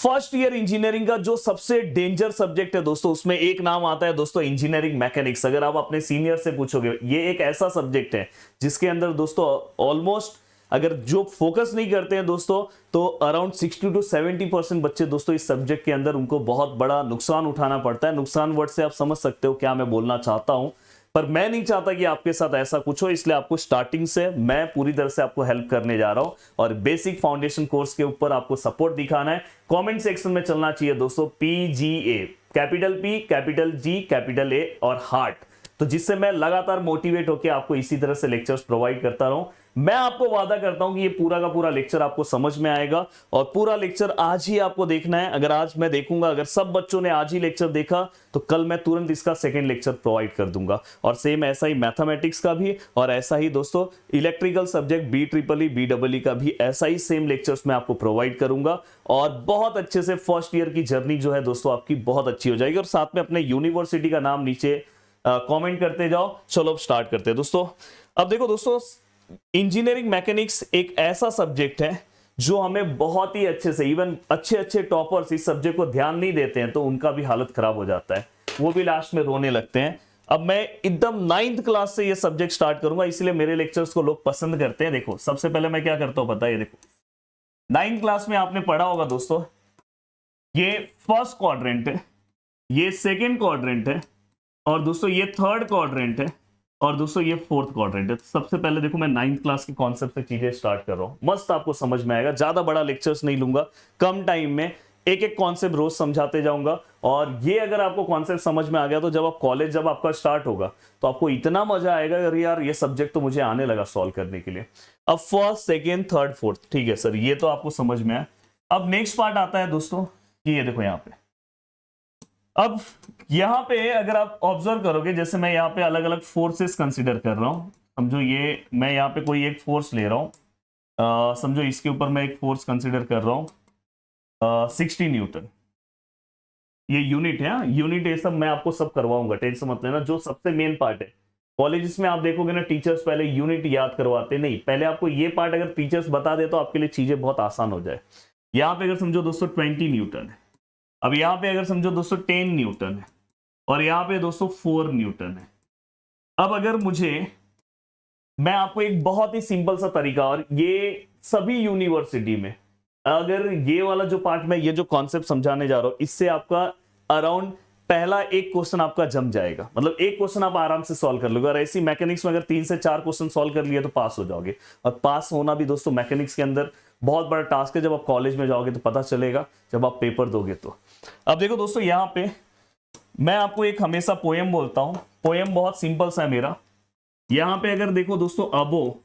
First year engineering का जो सबसे डेंजर सब्जेक्ट है दोस्तों, उसमें एक नाम आता है दोस्तों इंजीनियरिंग मैकेनिक्स। अगर आप अपने सीनियर से पूछोगे, ये एक ऐसा सब्जेक्ट है जिसके अंदर दोस्तों ऑलमोस्ट अगर जो फोकस नहीं करते हैं दोस्तों, तो अराउंड 60 to 70% बच्चे दोस्तों इस सब्जेक्ट के अंदर उनको बहुत बड़ा नुकसान उठाना पड़ता है। नुकसान वर्ड से आप समझ सकते हो क्या मैं बोलना चाहता हूं, पर मैं नहीं चाहता कि आपके साथ ऐसा कुछ हो, इसलिए आपको स्टार्टिंग से मैं पूरी तरह से आपको हेल्प करने जा रहा हूं और बेसिक फाउंडेशन कोर्स के ऊपर आपको सपोर्ट दिखाना है। कमेंट सेक्शन में चलना चाहिए दोस्तों PGA, capital P, capital G, capital A और हार्ट, तो जिससे मैं लगातार मोटिवेट होकर आपको इसी तरह से लेक्चर्स प्रोवाइड करता रहूं। मैं आपको वादा करता हूं कि ये पूरा का पूरा लेक्चर आपको समझ में आएगा और पूरा लेक्चर आज ही आपको देखना है। अगर आज मैं देखूंगा, अगर सब बच्चों ने आज ही लेक्चर देखा, तो कल मैं तुरंत इसका सेकंड लेक्चर प्रोवाइड कर दूंगा। और सेम ऐसा ही मैथमेटिक्स का भी, और ऐसा ही दोस्तों इलेक्ट्रिकल सब्जेक्ट BEEE का भी ऐसा ही सेम लेक्चर्स मैं आपको प्रोवाइड करूंगा। और बहुत अच्छे से फर्स्ट ईयर की जर्नी जो है दोस्तों आपकी बहुत अच्छी हो जाएगी। और साथ में अपने यूनिवर्सिटी का नाम नीचे कमेंट करते जाओ। चलो अब स्टार्ट करते हैं दोस्तों। अब देखो दोस्तों, इंजीनियरिंग मैकेनिक्स एक ऐसा सब्जेक्ट है जो हमें बहुत ही अच्छे से, इवन अच्छे अच्छे टॉपर्स इस सब्जेक्ट को ध्यान नहीं देते हैं तो उनका भी हालत खराब हो जाता है, वो भी लास्ट में रोने लगते हैं। अब मैं एकदम 9th क्लास से ये सब्जेक्ट स्टार्ट करूंगा, इसलिए मेरे लेक्चर्स को लोग पसंद करते हैं। देखो सबसे पहले मैं क्या करता हूं पता है, देखो 9th क्लास में आपने पढ़ा होगा दोस्तों, ये फर्स्ट क्वाड्रेंट है, ये सेकेंड क्वाड्रेंट है, और दोस्तों ये थर्ड क्वाड्रेंट है, और दोस्तों ये फोर्थ क्वाड्रेंट है। सबसे पहले देखो मैं 9th क्लास के कॉन्सेप्ट से चीजें स्टार्ट कर रहा हूं, मस्त आपको समझ में आएगा। ज्यादा बड़ा लेक्चर्स नहीं लूंगा, कम टाइम में एक एक कॉन्सेप्ट रोज समझाते जाऊंगा। और ये अगर आपको कॉन्सेप्ट समझ में आ गया तो जब आप कॉलेज जब आपका स्टार्ट होगा तो आपको इतना मजा आएगा, अरे यार ये सब्जेक्ट तो मुझे आने लगा सॉल्व करने के लिए। अब फर्स्ट सेकेंड थर्ड फोर्थ, ठीक है सर, ये तो आपको समझ में आया। अब नेक्स्ट पार्ट आता है दोस्तों, ये देखो यहाँ पे। अब यहां पे अगर आप ऑब्जर्व करोगे, जैसे मैं यहां पे अलग अलग फोर्सेस कंसीडर कर रहा हूं, समझो ये मैं यहां पे कोई एक फोर्स ले रहा हूं, समझो इसके ऊपर मैं एक फोर्स कंसीडर कर रहा हूं 60 न्यूटन, ये यूनिट है, यूनिट ये सब मैं आपको सब करवाऊंगा, टेंशन मत लेना। जो सबसे मेन पार्ट है, कॉलेजेस में आप देखोगे ना टीचर्स पहले यूनिट याद करवाते नहीं, पहले आपको ये पार्ट अगर टीचर्स बता दे तो आपके लिए चीजें बहुत आसान हो जाए। यहां पे अगर समझो दोस्तों 20 न्यूटन है, अब यहां पे अगर समझो दोस्तों 10 न्यूटन है, और यहां पे दोस्तों 4 न्यूटन है। अब अगर मैं आपको एक बहुत ही सिंपल सा तरीका, और ये सभी यूनिवर्सिटी में अगर ये वाला जो पार्ट में ये जो कॉन्सेप्ट समझाने जा रहा हूं, इससे आपका अराउंड पहला एक क्वेश्चन आपका जम जाएगा, मतलब एक क्वेश्चन आप आराम से सॉल्व कर लोगे। और ऐसी मैकेनिक्स में अगर 3 से 4 क्वेश्चन सॉल्व कर लिए तो पास हो जाओगे। और पास होना भी दोस्तों मैकेनिक्स के अंदर बहुत बड़ा टास्क है, जब आप कॉलेज में जाओगे तो पता चलेगा जब आप पेपर दोगे तो। अब देखो दोस्तों, यहां पे मैं आपको एक हमेशा पोएम बोलता हूं, पोएम बहुत सिंपल सा है मेरा। यहां पे अगर देखो दोस्तों अबो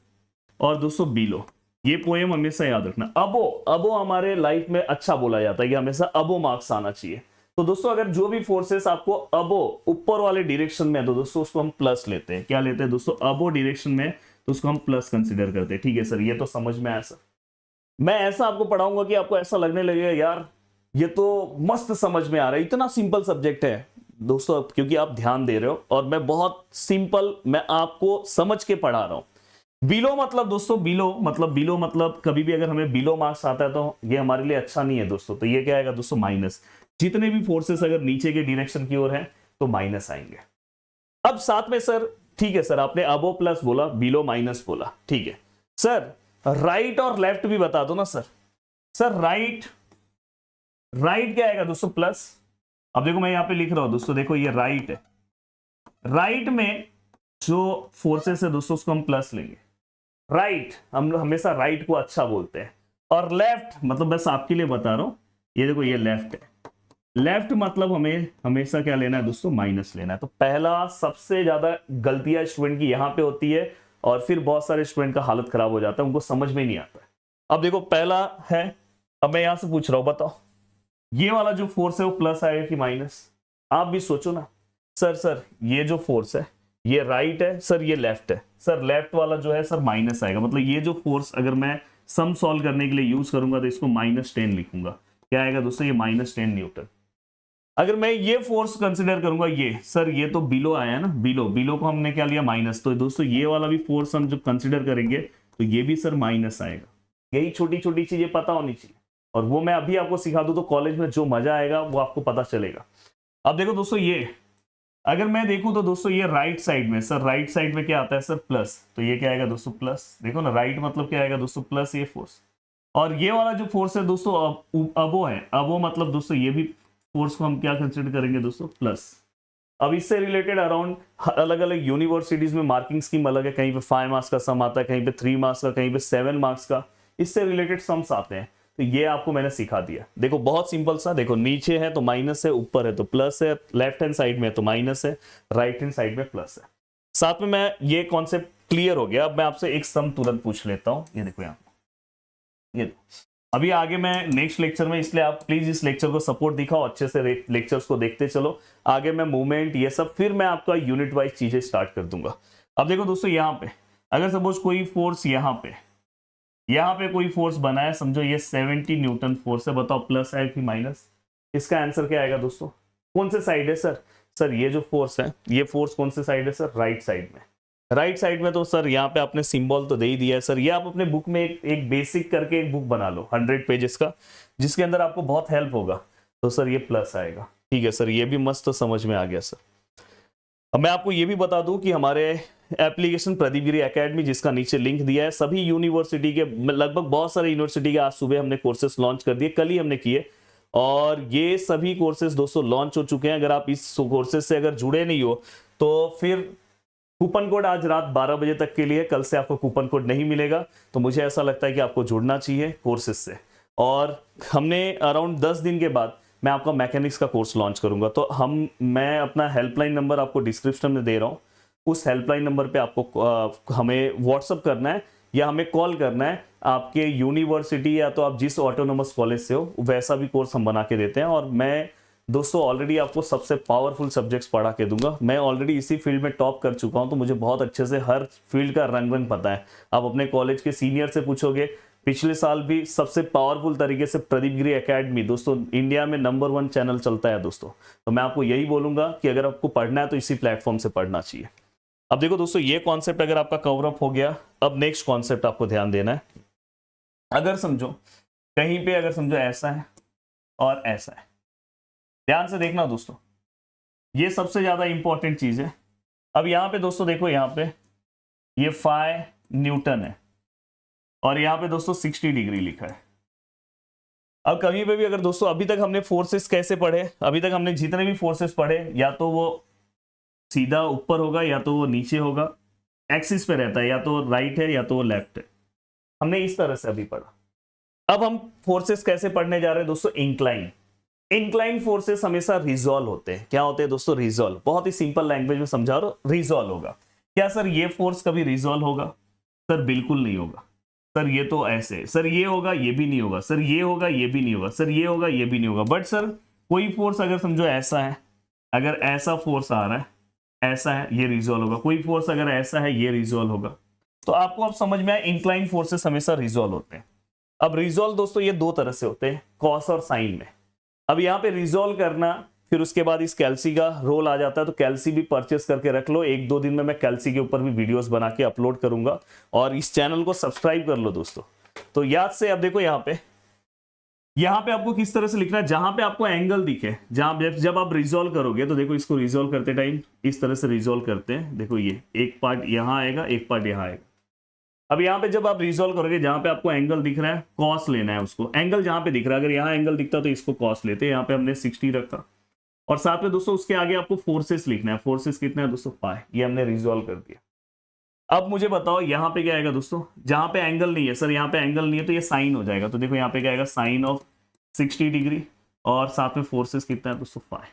और दोस्तों बिलो, ये पोएम हमेशा याद रखना। अबो अबो हमारे लाइफ में अच्छा बोला जाता है कि हमेशा अबो मार्क्स आना चाहिए। तो दोस्तों अगर जो भी फोर्सेस आपको अबो ऊपर वाले डायरेक्शन में है तो दोस्तों उसको हम प्लस लेते हैं। क्या लेते हैं दोस्तों? अबो डायरेक्शन में तो उसको हम प्लस कंसीडर करते हैं। ठीक है सर, ये तो समझ में आया सर। मैं ऐसा आपको पढ़ाऊंगा कि आपको ऐसा लगने लगेगा यार ये तो मस्त समझ में आ रहा है, इतना सिंपल सब्जेक्ट है दोस्तों, क्योंकि आप ध्यान दे रहे हो और मैं बहुत सिंपल मैं आपको समझ के पढ़ा रहा हूं। बिलो मतलब दोस्तों, बिलो मतलब कभी भी अगर हमें बिलो मार्क्स आता है तो ये हमारे लिए अच्छा नहीं है दोस्तों। तो ये क्या आएगा दोस्तों? माइनस। जितने भी फोर्सेस अगर नीचे के डायरेक्शन की ओर है तो माइनस आएंगे। अब साथ में सर, ठीक है सर, आपने अबो प्लस बोला, बिलो माइनस बोला, ठीक है सर, राइट और लेफ्ट भी बता दो ना सर। सर राइट क्या आएगा दोस्तों? प्लस। अब देखो मैं यहां पे लिख रहा हूं दोस्तों, देखो ये राइट है, राइट में जो फोर्सेस है दोस्तों उसको हम प्लस लेंगे। राइट, हम लोग हमेशा राइट को अच्छा बोलते हैं। और लेफ्ट मतलब बस आपके लिए बता रहा हूं, ये देखो ये लेफ्ट है, लेफ्ट मतलब हमें हमेशा क्या लेना है दोस्तों? माइनस लेना है। तो पहला सबसे ज्यादा गलतियां स्टूडेंट की यहां पे होती है और फिर बहुत सारे स्टूडेंट का हालत खराब हो जाता है, उनको समझ में नहीं आता है। अब देखो पहला है, अब मैं यहां से पूछ रहा हूं, बताओ ये वाला जो फोर्स है वो प्लस आएगा कि माइनस? आप भी सोचो ना। सर ये जो फोर्स है ये राइट है, सर ये लेफ्ट है, सर लेफ्ट वाला जो है सर माइनस आएगा। मतलब ये जो फोर्स अगर मैं सम सॉल्व करने के लिए यूज करूंगा तो इसको -10 लिखूंगा। क्या आएगा दोस्तों? ये -10 न्यूटन। अगर मैं ये फोर्स कंसिडर करूंगा, ये सर ये तो बिलो आया ना, बिलो को हमने क्या लिया? माइनस। तो दोस्तों ये वाला भी फोर्स हम जब कंसिडर करेंगे तो ये भी सर माइनस आएगा। यही छोटी छोटी चीजें पता होनी चाहिए। और वो मैं अभी आपको सिखा दूं तो कॉलेज में जो मजा आएगा वो आपको पता चलेगा। अब देखो दोस्तों, ये अगर मैं देखूं तो दोस्तों ये राइट साइड में, सर राइट साइड में क्या आता है सर, प्लस, तो ये क्या आएगा दोस्तों प्लस। देखो ना, राइट मतलब क्या आएगा दोस्तों प्लस, ये फोर्स। और ये वाला जो फोर्स है दोस्तों अबो है, अबो मतलब दोस्तों ये भी फोर्स को हम क्या कंसिडर करेंगे दोस्तों, प्लस। अब इससे रिलेटेड अराउंड अलग अलग यूनिवर्सिटीज में मार्किंग स्कीम अलग है, कहीं पे 5 मार्क्स का सम आता है, कहीं पे 3 मार्क्स का, कहीं पे 7 मार्क्स का, इससे रिलेटेड सम्स आते हैं। तो ये आपको मैंने सिखा दिया। देखो बहुत सिंपल सा, देखो नीचे है तो माइनस है, ऊपर है तो प्लस है, लेफ्ट हैंड साइड में तो माइनस है, राइट हैंड साइड में प्लस है। साथ में मैं ये कॉन्सेप्ट क्लियर हो गया। अब मैं आपसे एक सम तुरंत पूछ लेता हूं, ये देखो यहाँ, ये अभी आगे मैं नेक्स्ट लेक्चर में, इसलिए आप प्लीज इस लेक्चर को सपोर्ट दिखाओ, अच्छे से लेक्चर्स को देखते चलो। आगे मैं मूवमेंट ये सब फिर मैं आपका यूनिट वाइज चीजें स्टार्ट कर दूंगा। अब देखो दोस्तों, यहाँ पे अगर सपोज कोई फोर्स यहाँ पे कोई फोर्स बना है, समझो ये 70 न्यूटन फोर्स है, बताओ प्लस है कि माइनस। इसका आंसर क्या आएगा दोस्तों, कौन से साइड है सर, सर ये जो फोर्स है, ये फोर्स कौन से साइड है सर, राइट साइड में। राइट साइड में तो सर यहाँ पे आपने सिंबल तो दे ही दिया है सर। ये आप अपने बुक में एक बेसिक करके एक बुक बना लो 100 पेजेस का, जिसके अंदर आपको बहुत हेल्प होगा। तो सर ये प्लस आएगा, ठीक है सर, ये भी मस्त तो समझ में आ गया सर। अब मैं आपको ये भी बता दूं कि हमारे एप्लीकेशन प्रदीप गिरी एकेडमी, जिसका नीचे लिंक दिया है, सभी यूनिवर्सिटी के, लगभग बहुत सारे यूनिवर्सिटी के आज सुबह हमने कोर्सेस लॉन्च कर दिए, कल ही हमने किए, और ये सभी कोर्सेज दोस्तों लॉन्च हो चुके हैं। अगर आप इस कोर्सेज से अगर जुड़े नहीं हो तो फिर कूपन कोड आज रात 12 बजे तक के लिए, कल से आपको कूपन कोड नहीं मिलेगा। तो मुझे ऐसा लगता है कि आपको जुड़ना चाहिए कोर्सेज से। और हमने अराउंड 10 दिन के बाद मैं आपका मैकेनिक्स का कोर्स लॉन्च करूंगा। तो मैं अपना हेल्पलाइन नंबर आपको डिस्क्रिप्शन में दे रहा हूँ, उस हेल्पलाइन नंबर पे आपको हमें व्हाट्सअप करना है या हमें कॉल करना है। आपके यूनिवर्सिटी या तो आप जिस ऑटोनोमस कॉलेज से हो वैसा भी कोर्स हम बना के देते हैं। और मैं दोस्तों ऑलरेडी आपको सबसे पावरफुल सब्जेक्ट्स पढ़ा के दूंगा। मैं ऑलरेडी इसी फील्ड में टॉप कर चुका हूं, तो मुझे बहुत अच्छे से हर फील्ड का रंग रंग पता है। आप अपने कॉलेज के सीनियर से पूछोगे, पिछले साल भी सबसे पावरफुल तरीके से प्रदीप गिरी एकेडमी दोस्तों इंडिया में नंबर 1 चैनल चलता है दोस्तों। तो मैं आपको यही बोलूंगा कि अगर आपको पढ़ना है तो इसी प्लेटफॉर्म से पढ़ना चाहिए। अब देखो दोस्तों, ये कॉन्सेप्ट अगर आपका कवर अप हो गया, अब नेक्स्ट कॉन्सेप्ट आपको ध्यान देना है। अगर समझो कहीं पे अगर समझो ऐसा है और ऐसा है, ध्यान से देखना दोस्तों, ये सबसे ज्यादा इंपॉर्टेंट चीज है। अब यहां पे दोस्तों देखो, यहां पे ये 5 न्यूटन है और यहां पे दोस्तों 60 डिग्री लिखा है। अब कहीं पे भी अगर दोस्तों, अभी तक हमने फोर्सेस कैसे पढ़े, अभी तक हमने जितने भी फोर्सेस पढ़े, या तो वो सीधा ऊपर होगा या तो वो नीचे होगा, एक्सिस पे रहता है, या तो राइट है या तो वो लेफ्ट है। हमने इस तरह से अभी पढ़ा। अब हम फोर्सेस कैसे पढ़ने जा रहे हैं दोस्तों, इंक्लाइन। इंक्लाइन फोर्सेस हमेशा रिजॉल्व होते हैं। क्या होते हैं दोस्तों, रिजॉल्व। बहुत ही सिंपल लैंग्वेज में समझा रहा हूं, रिजॉल्व होगा। क्या सर ये फोर्स कभी रिजॉल्व होगा, सर बिल्कुल नहीं होगा। सर ये तो ऐसे, सर ये होगा ये भी नहीं होगा, सर ये होगा ये भी नहीं होगा, सर ये होगा ये भी नहीं होगा। बट सर कोई फोर्स अगर समझो ऐसा है, अगर ऐसा फोर्स आ रहा है, ऐसा है, ये रिजॉल्व होगा। कोई फोर्स अगर ऐसा है, ये रिजॉल्व होगा। तो आपको अब समझ में आया, इंक्लाइन फोर्सेस हमेशा रिजॉल्व होते हैं। अब रिजॉल्व दोस्तों ये दो तरह से होते हैं, कॉस और साइन में। अब यहाँ पे रिजॉल्व करना, फिर उसके बाद इस कैल्सी का रोल आ जाता है। तो कैल्सी भी परचेस करके रख लो, 1-2 दिन में मैं कैल्सी के ऊपर भी वीडियोस बना के अपलोड करूंगा। और इस चैनल को सब्सक्राइब कर लो दोस्तों। तो याद से अब देखो, यहाँ पे आपको किस तरह से लिखना है, जहां पे आपको एंगल दिखे, जहां जब आप रिजॉल्व करोगे, तो देखो इसको रिजॉल्व करते टाइम इस तरह से रिजॉल्व करते हैं। देखो ये एक पार्ट यहाँ आएगा, एक पार्ट यहाँ आएगा। अब यहाँ पे जब आप रिजॉल्व करोगे, जहां पे आपको एंगल दिख रहा है, कॉस लेना है उसको। एंगल जहां पे दिख रहा है, अगर यहाँ एंगल दिखता तो इसको कॉस लेते। यहाँ पे हमने 60 रखा। और साथ में दोस्तों उसके आगे आपको फोर्सेस लिखना है। फोर्सेस कितना है दोस्तों, 5। ये हमने रिजॉल्व कर दिया। अब मुझे बताओ यहाँ पे क्या आएगा दोस्तों, जहां पे एंगल नहीं है, सर यहाँ पे एंगल नहीं है तो ये साइन हो जाएगा। तो देखो यहाँ पे क्या आएगा, साइन ऑफ 60 डिग्री, और साथ में फोर्सेस कितना है दोस्तों, 5।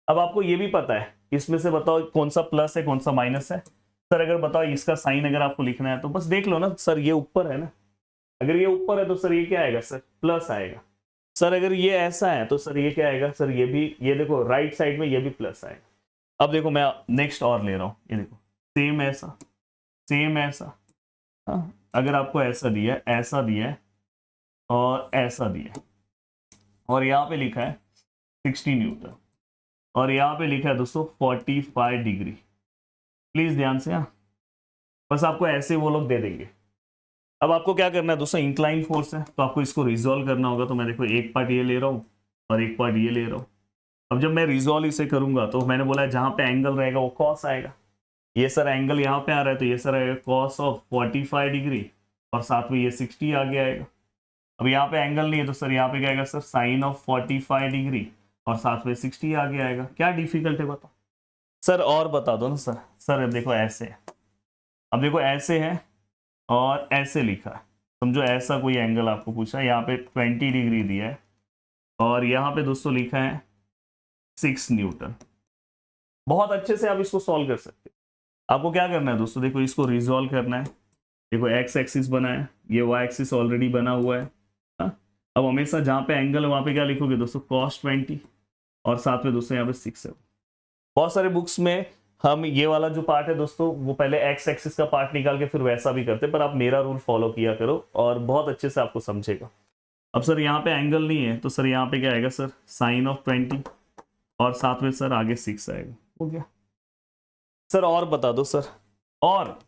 अब आपको ये भी पता है, इसमें से बताओ कौन सा प्लस है कौन सा माइनस है। सर अगर बताओ इसका साइन अगर आपको लिखना है तो बस देख लो ना, सर ये ऊपर है ना, अगर ये ऊपर है तो सर ये क्या आएगा, सर प्लस आएगा। सर अगर ये ऐसा है तो सर ये क्या आएगा, सर ये भी, ये देखो राइट साइड में ये भी प्लस आएगा। अब देखो मैं नेक्स्ट और ले रहा हूं, ये देखो सेम ऐसा, सेम ऐसा। हाँ, अगर आपको ऐसा दिया है, ऐसा दिया है और ऐसा दिया है, और यहाँ पे लिखा है 60 न्यूटन, और यहाँ पे लिखा है दोस्तों 45 डिग्री। प्लीज ध्यान से, हाँ, बस आपको ऐसे वो लोग दे देंगे। अब आपको क्या करना है दोस्तों, इंक्लाइन फोर्स है तो आपको इसको रिजॉल्व करना होगा। तो मैं देखो एक पार्ट ये ले रहा हूँ और एक पार्ट ये ले रहा हूँ। अब जब मैं रिजॉल्व इसे करूंगा तो मैंने बोला है जहां पे एंगल रहेगा वो कॉस आएगा। ये सर एंगल यहाँ पे आ रहा है तो ये सर आएगा कॉस ऑफ 45 डिग्री और साथ में ये 60 आगे आएगा। अब यहाँ पे एंगल नहीं है तो सर यहाँ पे क्या आएगा सर, साइन ऑफ 45 डिग्री और साथ में 60 आगे आएगा। क्या डिफिकल्ट है बताओ सर, और बता दो ना सर। सर अब देखो ऐसे है, अब देखो ऐसे है और ऐसे लिखा है। समझो ऐसा कोई एंगल आपको पूछा है, यहाँ पे 20 डिग्री दिया है और यहाँ पे दोस्तों लिखा है 6 न्यूटन। बहुत अच्छे से आप इसको सॉल्व कर सकते हैं। आपको क्या करना है दोस्तों, देखो इसको रिजॉल्व करना है। देखो एक्स एक्सिस बना है, ये वाई एक्सिस ऑलरेडी बना हुआ है। हाँ? अब हमेशा जहां पे एंगल है वहां पे क्या लिखोगे दोस्तों, cos 20 और साथ में दोस्तों यहाँ पे 6 है। बहुत सारे बुक्स में हम ये वाला जो पार्ट है दोस्तों वो पहले एक्स एक्सिस का पार्ट निकाल के फिर वैसा भी करते, पर आप मेरा रूल फॉलो किया करो और बहुत अच्छे से आपको समझेगा। अब सर यहाँ पे एंगल नहीं है तो सर यहाँ पे क्या आएगा सर, साइन ऑफ 20 और साथ में सर आगे 6 आएगा। हो गया सर, और बता दो सर। और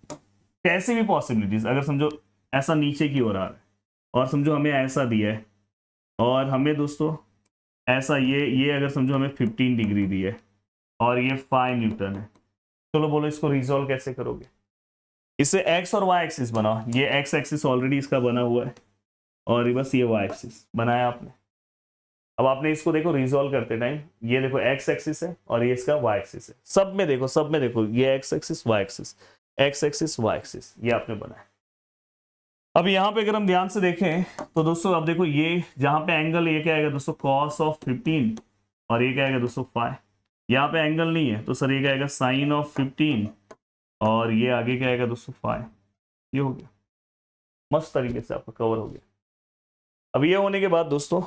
कैसी भी पॉसिबिलिटीज, अगर समझो ऐसा नीचे की ओर आ रहा है और समझो हमें ऐसा दिया है और हमें दोस्तों ऐसा ये अगर समझो हमें 15 डिग्री दी है और ये 5 न्यूटन है। चलो बोलो इसको रिजॉल्व कैसे करोगे। इसे एक्स और वाई एक्सिस बनाओ। ये एक्स एक्सिस ऑलरेडी इसका बना हुआ है और बस ये वाई एक्सिस बनाया आपने। अब आपने इसको देखो रिजॉल्व करते टाइम, ये देखो एक्स एक्सिस है और ये इसका वाई एक्सिस है। सब में देखो, सब में देखो, ये x axis y axis, x axis y axis, ये आपने बनाया। अब यहाँ पे अगर हम ध्यान से देखें तो दोस्तों अब देखो ये जहां पे एंगल, ये क्या आएगा दोस्तों, cos ऑफ 15 और ये क्या आएगा दोस्तों फाई। यहाँ पे एंगल नहीं है तो सर ये क्या आएगा, साइन ऑफ 15 और ये आगे क्या आएगा दोस्तों फाई। ये हो गया, मस्त तरीके से आपका कवर हो गया। अब ये होने के बाद दोस्तों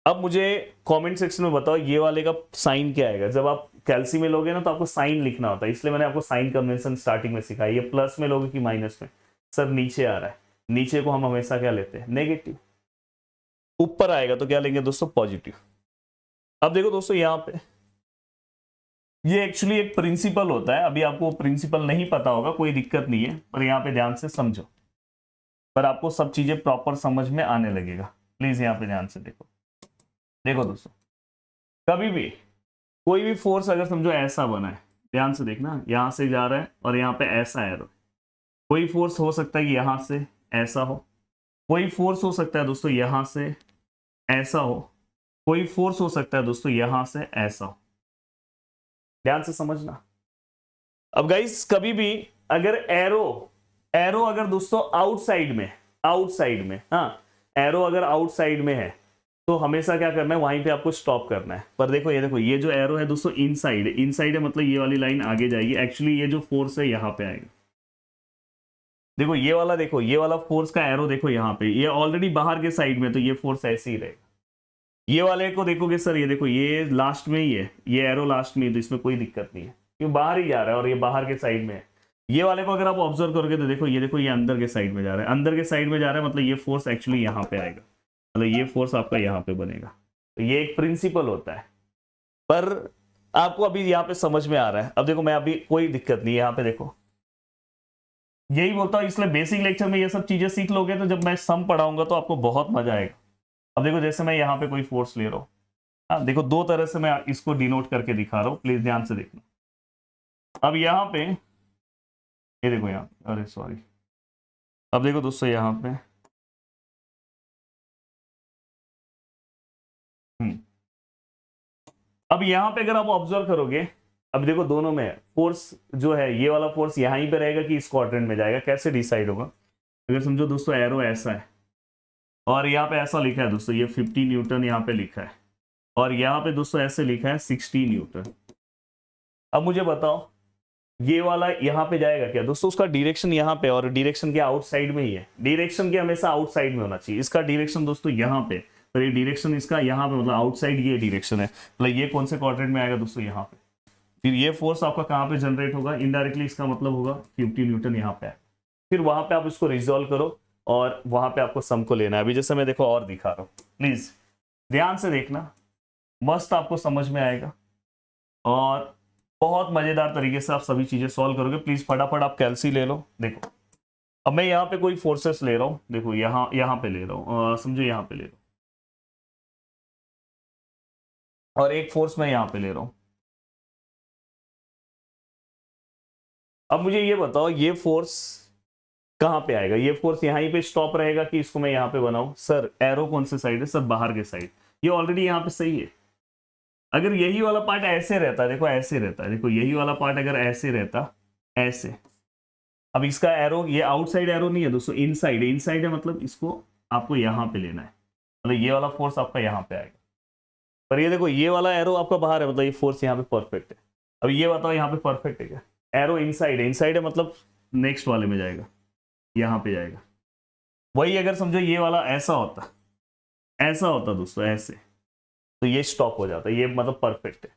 अब मुझे कमेंट सेक्शन में बताओ ये वाले का साइन क्या आएगा। जब आप कैल्सी में लोगे ना तो आपको साइन लिखना होता है, इसलिए मैंने आपको साइन कन्वेंशन स्टार्टिंग में सिखाया। ये प्लस में लोगे कि माइनस में, सर नीचे आ रहा है, नीचे को हम हमेशा क्या लेते हैं, नेगेटिव। ऊपर आएगा तो क्या लेंगे दोस्तों, पॉजिटिव। अब देखो दोस्तों यहाँ पे ये एक्चुअली एक प्रिंसिपल होता है। अभी आपको प्रिंसिपल नहीं पता होगा, कोई दिक्कत नहीं है, पर यहाँ पे ध्यान से समझो, पर आपको सब चीजें प्रॉपर समझ में आने लगेगा। प्लीज यहाँ पे ध्यान से देखो। देखो दोस्तों कभी भी कोई भी फोर्स अगर समझो ऐसा बना है, ध्यान से देखना, यहां से जा रहा है और यहाँ पे ऐसा एरो। कोई फोर्स हो सकता है कि यहां से ऐसा हो, कोई फोर्स हो सकता है दोस्तों यहां से ऐसा हो, कोई फोर्स हो सकता है दोस्तों यहां से ऐसा हो। ध्यान से समझना। अब गाइस कभी भी अगर एरो एरो अगर दोस्तों आउटसाइड में हाँ, एरो अगर आउटसाइड में है तो हमेशा क्या करना है, वहीं पे आपको स्टॉप करना है। पर देखो ये जो एरो है दोस्तों इनसाइड है, मतलब ये वाली लाइन आगे जाएगी। एक्चुअली ये जो फोर्स है यहाँ पे आएगा। देखो ये वाला फोर्स का एरो देखो यहाँ पे, ये ऑलरेडी बाहर के साइड में, तो ये फोर्स ऐसे ही रहेगा। ये वाले को देखोगे सर, ये देखो ये लास्ट में ही है, ये एरो लास्ट में है, तो इसमें कोई दिक्कत नहीं है क्योंकि बाहर ही जा रहा है और ये बाहर के साइड में है। ये वाले को अगर आप ऑब्जर्व करोगे तो देखो ये अंदर के साइड में जा रहा है, अंदर के साइड में जा रहा है, मतलब ये फोर्स एक्चुअली यहाँ पे आएगा, मतलब ये फोर्स आपका यहाँ पे बनेगा। तो ये एक प्रिंसिपल होता है, पर आपको अभी यहाँ पे समझ में आ रहा है। अब देखो मैं अभी कोई दिक्कत नहीं है, यहाँ पे देखो यही बोलता हूँ, इसलिए बेसिक लेक्चर में ये सब चीजें सीख लोगे तो जब मैं सम पढ़ाऊंगा तो आपको बहुत मजा आएगा। अब देखो जैसे मैं यहाँ पे कोई फोर्स ले रहा हूँ, हाँ देखो दो तरह से मैं इसको डिनोट करके दिखा रहा हूँ, प्लीज ध्यान से देखना। अब यहाँ पे ये देखो यहाँ, अरे सॉरी, अब देखो दोस्तों यहाँ पे अब यहाँ पे अगर आप ऑब्जर्व करोगे, अब देखो दोनों में फोर्स जो है, ये वाला फोर्स यहाँ ही पे रहेगा कि इस क्वाड्रेंट में जाएगा, कैसे डिसाइड होगा। अगर समझो दोस्तों एरो ऐसा है और यहाँ पे ऐसा लिखा है दोस्तों, ये 50 न्यूटन यहाँ पे लिखा है और यहाँ पे दोस्तों ऐसे लिखा है 60 न्यूटन। अब मुझे बताओ ये वाला यहाँ पे जाएगा क्या दोस्तों, उसका डायरेक्शन यहाँ पे और डायरेक्शन के आउटसाइड में ही है। डायरेक्शन के हमेशा आउटसाइड में होना चाहिए, इसका डायरेक्शन दोस्तों यहाँ पे, पर ये डायरेक्शन इसका यहाँ पे, मतलब आउटसाइड ये डायरेक्शन है, मतलब ये कौन से क्वाड्रेंट में आएगा दोस्तों, यहाँ पे। फिर ये फोर्स आपका कहाँ पे जनरेट होगा, इनडायरेक्टली इसका मतलब होगा 50 न्यूटन यहाँ पे है। फिर वहां पे आप इसको रिजॉल्व करो और वहां पे आपको सम को लेना है। अभी जैसे मैं देखो और दिखा रहा हूँ, प्लीज ध्यान से देखना, मस्त आपको समझ में आएगा और बहुत मजेदार तरीके से आप सभी चीजें सॉल्व करोगे। प्लीज फटाफट आप कैल्सी ले लो। देखो अब मैं यहाँ पे कोई फोर्सेस ले रहा हूँ, देखो यहाँ पे ले रहा हूँ, समझो यहाँ पे ले रहा हूँ, और एक फोर्स मैं यहाँ पे ले रहा हूँ। अब मुझे ये बताओ ये फोर्स कहाँ पे आएगा? ये फोर्स यहीं पे स्टॉप रहेगा कि इसको मैं यहाँ पे बनाऊं? सर एरो कौन से साइड है? सर बाहर के साइड। ये ऑलरेडी यहाँ पे सही है। अगर यही वाला पार्ट ऐसे रहता, देखो ऐसे रहता, देखो यही वाला पार्ट अगर ऐसे रहता, ऐसे, अब इसका एरो ये आउटसाइड एरो नहीं है दोस्तों, इनसाइड है। इनसाइड है मतलब इसको आपको यहाँ पे लेना है, मतलब ये वाला फोर्स आपका यहाँ पे आएगा। पर ये देखो ये वाला एरो आपका बाहर है, मतलब ये फोर्स यहाँ पे परफेक्ट है। अब ये बताओ यहाँ पे परफेक्ट है क्या? एरो इनसाइड है, इनसाइड है मतलब नेक्स्ट वाले में जाएगा, यहाँ पे जाएगा। वही अगर समझो ये वाला ऐसा होता, ऐसा होता दोस्तों ऐसे, तो ये स्टॉप हो जाता, ये मतलब परफेक्ट है।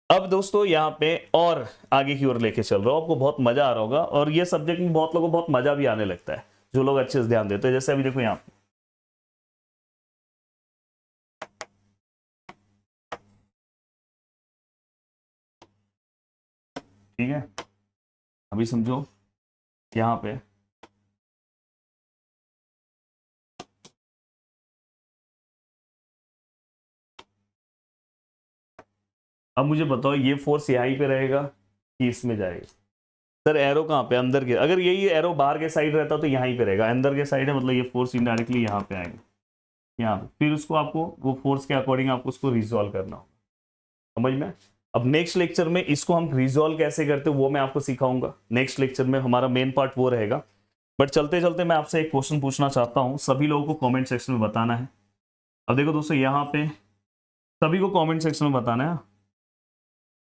अब दोस्तों यहाँ पे और आगे की ओर लेके चल रहा हूँ, आपको बहुत मजा आ रहा होगा, और ये सब्जेक्ट में बहुत लोगों को बहुत मजा भी आने लगता है जो लोग अच्छे से ध्यान देते हैं। जैसे अभी देखो यहाँ पे, ठीक है, अभी समझो यहाँ पे अब मुझे बताओ ये फोर्स यहीं पे रहेगा कि इसमें जाएगा? सर एरो कहाँ पे? अंदर के, अगर यही एरो बाहर के साइड रहता तो यहीं पे रहेगा। अंदर के साइड है मतलब ये फोर्स इनडायरेक्टली यहाँ पे आएगा, यहाँ पे। फिर उसको आपको वो फोर्स के अकॉर्डिंग आपको उसको रिजॉल्व करना होगा, समझ में? अब नेक्स्ट लेक्चर में इसको हम रिजॉल्व कैसे करते हैं वो मैं आपको सिखाऊंगा। नेक्स्ट लेक्चर में हमारा मेन पार्ट वो रहेगा। बट चलते चलते मैं आपसे एक क्वेश्चन पूछना चाहता हूँ, सभी लोगों को कमेंट सेक्शन में बताना है। अब देखो दोस्तों यहाँ पे सभी को कमेंट सेक्शन में बताना है,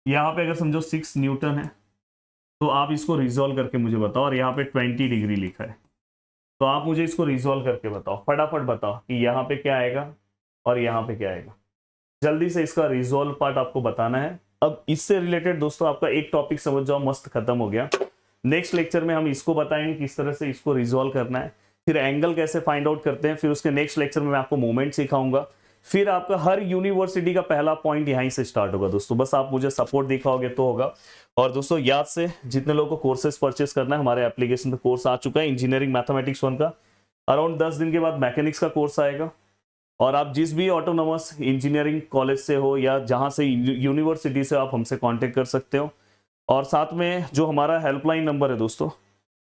यहाँ पे अगर समझो 6 न्यूटन है तो आप इसको रिजॉल्व करके मुझे बताओ, और यहाँ पे 20 डिग्री लिखा है तो आप मुझे इसको रिजॉल्व करके बताओ, फटाफट बताओ कि यहाँ पे क्या आएगा और यहाँ पे क्या आएगा। जल्दी से इसका रिजॉल्व पार्ट आपको बताना है। अब इससे रिलेटेड दोस्तों आपका एक टॉपिक समझ जाओ, मस्त खत्म हो गया। नेक्स्ट लेक्चर में हम इसको बताएंगे किस तरह से इसको रिजॉल्व करना है, फिर एंगल कैसे फाइंड आउट करते हैं, फिर उसके नेक्स्ट लेक्चर में मैं आपको मूवमेंट सिखाऊंगा। फिर आपका हर यूनिवर्सिटी का पहला पॉइंट यहीं से स्टार्ट होगा दोस्तों, बस आप मुझे सपोर्ट दिखाओगे तो होगा। और दोस्तों याद से जितने लोगों को कोर्सेज परचेस करना है, हमारे एप्लीकेशन पे कोर्स आ चुका है इंजीनियरिंग मैथमेटिक्स 1 का। अराउंड 10 दिन के बाद मैकेनिक्स का कोर्स आएगा, और आप जिस भी ऑटोनोमस इंजीनियरिंग कॉलेज से हो या जहां से यूनिवर्सिटी से, आप हमसे कांटेक्ट कर सकते हो। और साथ में जो हमारा हेल्पलाइन नंबर है दोस्तों,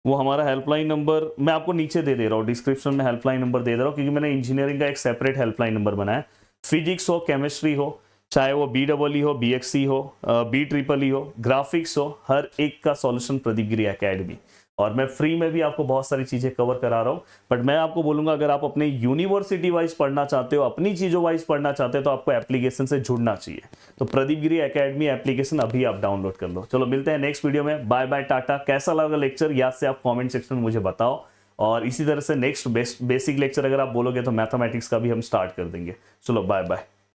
वो हमारा हेल्पलाइन नंबर मैं आपको नीचे दे दे रहा हूँ, डिस्क्रिप्शन में हेल्पलाइन नंबर दे रहा हूँ, क्योंकि मैंने इंजीनियरिंग का एक सेपरेट हेल्पलाइन नंबर बनाया। फिजिक्स हो, केमिस्ट्री हो, चाहे वो BEE हो, BXC हो, BEEE हो, ग्राफिक्स हो, हर एक का सॉल्यूशन प्रदीप गिरी एकेडमी। और मैं फ्री में भी आपको बहुत सारी चीजें कवर करा रहा हूँ। बट मैं आपको बोलूंगा अगर आप अपने यूनिवर्सिटी वाइज पढ़ना चाहते हो, अपनी चीजों वाइज पढ़ना चाहते हो, तो आपको एप्लीकेशन से जुड़ना चाहिए। तो प्रदीप गिरी एकेडमी एप्लीकेशन अभी आप डाउनलोड कर लो। चलो मिलते हैं नेक्स्ट वीडियो में, बाय बाय टाटा। कैसा लगा लेक्चर याद से आप कॉमेंट सेक्शन में मुझे बताओ, और इसी तरह से नेक्स्ट बेसिक लेक्चर अगर आप बोलोगे तो मैथमेटिक्स का भी हम स्टार्ट कर देंगे। चलो बाय बाय।